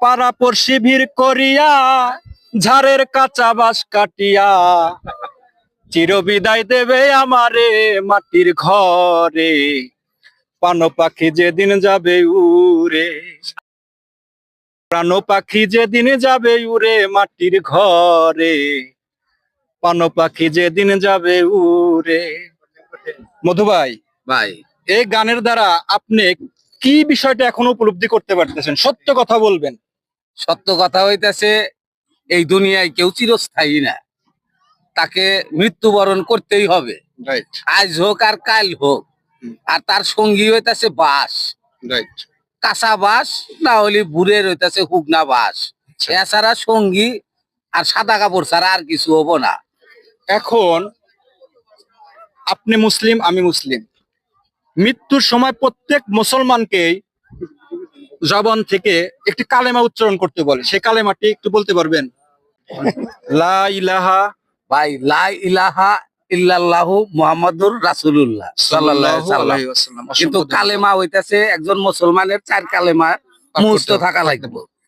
পাড়া পড়শি ভিড় করিয়া ঝাড়ের কাঁচা বাঁশ কাটিয়া চিরবিদায় দেবে আমারে মাটির ঘরে, প্রাণ পাখি যেদিন যাবে উড়ে, প্রাণ পাখি যেদিন যাবে উড়ে মাটির ঘরে, প্রাণ পাখি যেদিন যাবে উড়ে। মধু ভাই, ভাই এই গানের দ্বারা আপনি কি বিষয়টা এখন উপলব্ধি করতে পারতেছেন? সত্য কথা বলবেন। সত্য কথা হইতাছে, এই দুনিয়ায় কেউ চিরস্থায়ী না, তাকে মৃত্যুবরণ করতেই হবে, রাইট আজ হোক আর কাল হোক। আর তার সঙ্গী হইতাছে বাঁশ, রাইট। কাঁচা বাঁশ, না হলে বুড়ের হইতাছে হুগনা বাঁশ। এছাড়া সঙ্গী আর সাদা কাপড় ছাড়া আর কিছু হবো না। এখন আপনি মুসলিম, আমি মুসলিম, মৃত্যুর সময় প্রত্যেক মুসলমানকেই জবান থেকে একটি কালেমা উচ্চারণ করতে বলে, সেই কালেমাটি একটু বলতে পারবেন? লা ইলাহা ভাই লা ইলাহা ইল্লাল্লাহু মুহাম্মাদুর রাসূলুল্লাহ সাল্লাল্লাহু আলাইহি আলাইহি ওয়াসাল্লাম। কিন্তু কালেমা হইতাছে একজন মুসলমানের 4 কালেমা মুখস্থ থাকা লাগবে।